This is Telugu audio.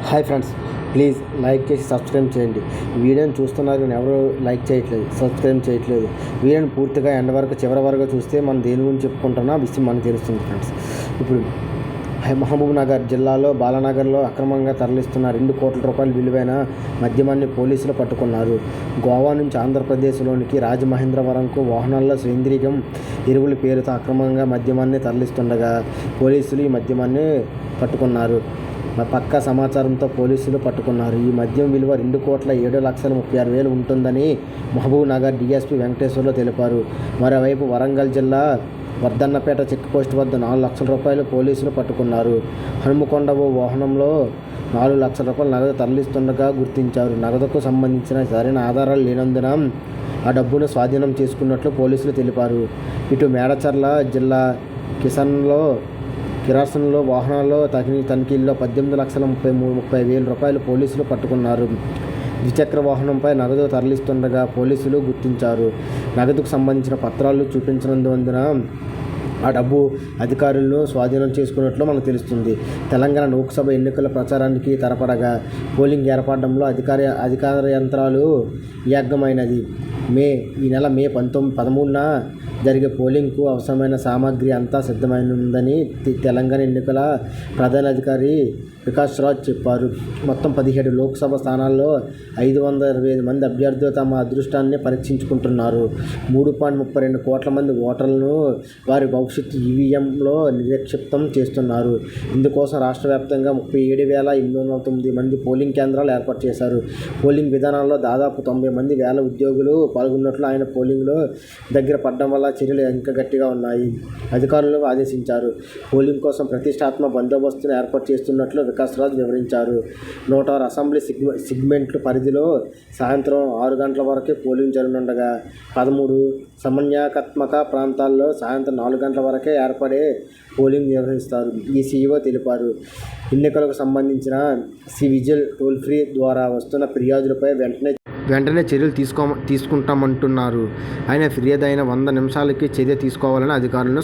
హాయ్ ఫ్రెండ్స్, ప్లీజ్ లైక్ చేసి సబ్స్క్రైబ్ చేయండి. వీడియోని చూస్తున్నారు కానీ ఎవరు లైక్ చేయట్లేదు, సబ్స్క్రైబ్ చేయట్లేదు. వీడియోని పూర్తిగా ఎండ్ వరకు చివరి వరకు చూస్తే మనం దేని గురించి చెప్పుకుంటున్నా విషయం మనకు తెలుస్తుంది ఫ్రెండ్స్. ఇప్పుడు మహబూబ్ నగర్ జిల్లాలో బాలానగర్లో అక్రమంగా తరలిస్తున్న 2 కోట్ల రూపాయల విలువైన మద్యమాన్ని పోలీసులు పట్టుకున్నారు. గోవా నుంచి ఆంధ్రప్రదేశ్లోనికి రాజమహేంద్రవరంకు వాహనాల్లో సేంద్రియం ఎరువుల పేరుతో అక్రమంగా మద్యమాన్ని తరలిస్తుండగా పోలీసులు ఈ మద్యమాన్ని పట్టుకున్నారు. పక్కా సమాచారంతో పోలీసులు పట్టుకున్నారు. ఈ మద్యం విలువ 2,07,36,000 ఉంటుందని మహబూబ్ నగర్ డీఎస్పీ వెంకటేశ్వర్లు తెలిపారు. మరోవైపు వరంగల్ జిల్లా వర్ధన్నపేట చెక్పోస్ట్ వద్ద 4 లక్షల రూపాయలు పోలీసులు పట్టుకున్నారు. హనుమకొండ ఓ వాహనంలో 4 లక్షల రూపాయల నగదు తరలిస్తుండగా గుర్తించారు. నగదుకు సంబంధించిన సరైన ఆధారాలు లేనందున ఆ డబ్బును స్వాధీనం చేసుకున్నట్లు పోలీసులు తెలిపారు. ఇటు మేడచర్ల జిల్లా కిరాసన్లో వాహనాల్లో తనిఖీల్లో 18,30,000 రూపాయలు పోలీసులు పట్టుకున్నారు. ద్విచక్ర వాహనంపై నగదు తరలిస్తుండగా పోలీసులు గుర్తించారు. నగదుకు సంబంధించిన పత్రాలు చూపించినందున ఆ డబ్బు అధికారులను స్వాధీనం చేసుకున్నట్లు మనకు తెలుస్తుంది. తెలంగాణ లోక్సభ ఎన్నికల ప్రచారానికి తరపడగా పోలింగ్ ఏర్పడడంలో అధికార యంత్రాలు యాగమైనది. ఈ నెల మే 13న జరిగే పోలింగ్కు అవసరమైన సామాగ్రి అంతా సిద్ధమైందని తెలంగాణ ఎన్నికల ప్రధానాధికారి వికాస్ రాజ్ చెప్పారు. మొత్తం 17 లోక్సభ స్థానాల్లో 525 మంది అభ్యర్థులు తమ అదృష్టాన్ని పరీక్షించుకుంటున్నారు. 3.32 కోట్ల మంది ఓటర్లను వారి భవిష్యత్తు ఈవీఎంలో నిక్షిప్తం చేస్తున్నారు. ఇందుకోసం రాష్ట్ర వ్యాప్తంగా 37,809 మంది పోలింగ్ కేంద్రాలు ఏర్పాటు చేశారు. పోలింగ్ విధానాల్లో దాదాపు 90 మంది వేల ఉద్యోగులు పాల్గొన్నట్లు ఆయన పోలింగ్లో దగ్గర పడడం వల్ల చర్యలు ఇంకా గట్టిగా ఉన్నాయి. అధికారులను ఆదేశించారు. పోలింగ్ కోసం ప్రతిష్టాత్మక బందోబస్తును ఏర్పాటు చేస్తున్నట్లు వికాస్ రాజ్ వివరించారు. 106 అసెంబ్లీ సెగ్మెంట్ల పరిధిలో సాయంత్రం 6 గంటల వరకే పోలింగ్ జరగనుండగా 13 సమన్వయాత్మక ప్రాంతాల్లో సాయంత్రం 4 గంటల వరకే ఏర్పడే పోలింగ్ నిర్వహిస్తారు. ఈ సీఈఓ తెలిపారు. ఎన్నికలకు సంబంధించిన విజిల్ టోల్ ఫ్రీ ద్వారా వస్తున్న ఫిర్యాదులపై వెంటనే చర్యలు తీసుకుంటామంటున్నారు. ఆయన ఫిర్యాదు అయిన 100 నిమిషాలకి చర్య తీసుకోవాలని అధికారులను